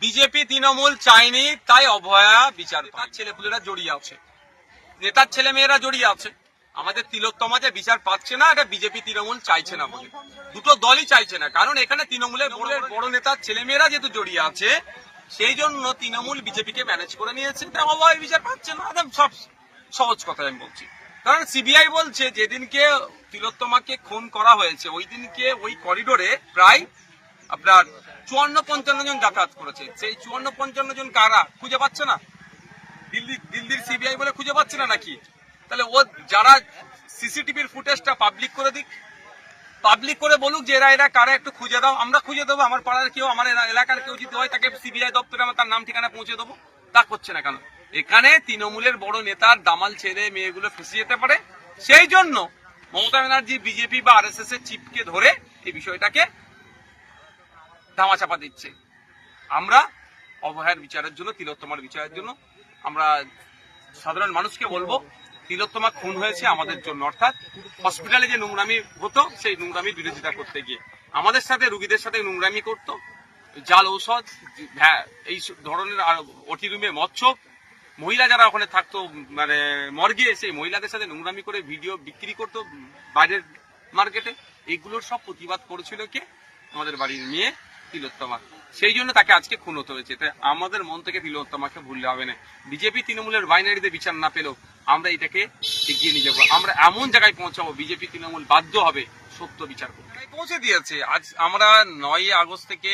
BJP Trinamool চায়নি, তাই অভয়া বিচার পায়। ছেলেপুলেরা জড়িয়ে আছে, নেতার ছেলে মেয়েরা জড়িয়ে আছে। আমাদের তিলোত্তমা যে বিচার পাচ্ছে না, এটা বিজেপি তৃণমূল চাইছে না বলে, দুটো দলই চাইছে না। কারণ এখানে তৃণমূলের বড় নেতার ছেলে মেয়েরা যেহেতু জড়িয়ে আছে, সেই জন্য তৃণমূল বিজেপিকে ম্যানেজ করে নিয়েছে। অভয় বিচার পাচ্ছে না, একদম সব সহজ কথা আমি বলছি। কারণ সিবিআই বলছে যেদিনকে তিলোত্তমাকে খুন করা হয়েছে, ওই দিনকে ওই করিডোরে প্রায় আপনার 54-55 জন যাতায়াত করেছে। সেই 54-55 জন কারা খুঁজে পাচ্ছে না? দিল্লির সিবিআই বলে খুঁজে পাচ্ছে না নাকি? তাহলে ও যারা সিসিটিভির ফুটেজটা পাবলিক করে দিক, পাবলিক করে বলুক যে এরা কারা একটু খুঁজে দাও, আমরা খুঁজে দেবো। আমার পাড়ার কেউ, আমার এলাকার কেউ যদি হয়, তাকে সিবিআই দপ্তরে আমার তার নাম ঠিকানা পৌঁছে দেবো। তা করছে না কেন? এখানে তৃণমূলের বড় নেতার দামাল ছেলে মেয়েগুলো ফেঁসে যেতে পারে, সেই জন্য মমতা ব্যানার্জি বিজেপি বা আরএসএস এর চিপকে ধরে এই বিষয়টাকে ধামাচাপা দিচ্ছে। আমরা অভয়ার বিচারের জন্য, তিলোত্তমার বিচারের জন্য আমরা সাধারণ মানুষকে বলবো, তিলোত্তমা খুন হয়েছে আমাদের জন্য, অর্থাৎ হসপিটালে যে নোংরামি হতো সেই নোংরামির বিরোধিতা করতে গিয়ে আমাদের সাথে রোগীদের সাথে নোংরামি করতো, জাল ঔষধ, এই ধরনের ওটি রুমে মচ্ছক, মহিলা যারা ওখানে থাকতো মানে মর্গে, সেই মহিলাদের সাথে নোংরামি করে ভিডিও বিক্রি করতো বাইরের মার্কেটে। এইগুলোর সব প্রতিবাদ করেছিল কে? আমাদের বাড়ির মেয়ে তিলোত্তমা। সেই জন্য তাকে আজকে খুন হতে হয়েছে। তাই আমাদের মন থেকে তিলোত্তমাকে ভুললে হবে না। বিজেপি তৃণমূলের বাইনারিতে বিচার না পেলেও আমরা এটাকে এগিয়ে নিয়ে যাবো। আমরা এমন জায়গায় পৌঁছাবো, বিজেপি তৃণমূল বাধ্য হবে সত্য বিচার করতে। পৌঁছে দিয়েছে। আজ আমরা 9 আগস্ট থেকে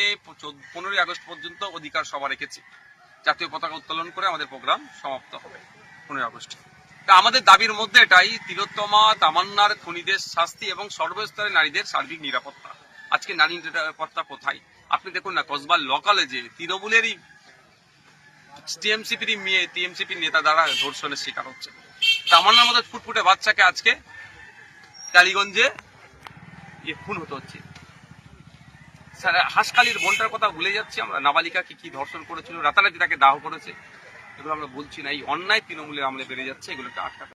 15 আগস্ট পর্যন্ত অধিকার সভা রেখেছি। জাতীয় পতাকা উত্তোলন করে আমাদের প্রোগ্রাম সমাপ্ত হবে 15 আগস্ট। তা আমাদের দাবির মধ্যে এটাই, তিলোত্তমা, তামান্নার খুনিদের শাস্তি এবং সর্বস্তরের নারীদের সার্বিক নিরাপত্তা। আজকে নারী নিরাপত্তা কোথায়? আপনি দেখুন না, কসবার লোকালে যে তৃণমূলেরই টিএমসিপির নেতা দ্বারা ধর্ষণের শিকার হচ্ছে। তামান্নার মতো ফুটফুটে বাচ্চাকে আজকে টালিগঞ্জে খুন হতে হচ্ছে। হাসখালির বোনটার কথা ভুলে যাচ্ছি আমরা, নাবালিকাকে কি ধর্ষণ করেছিল, রাতারাতি তাকে দাহ করেছে। এগুলো আমরা বলছি না। এই অন্যায় তৃণমূলের আমলে বেড়ে যাচ্ছে, এগুলোকে আটকাতে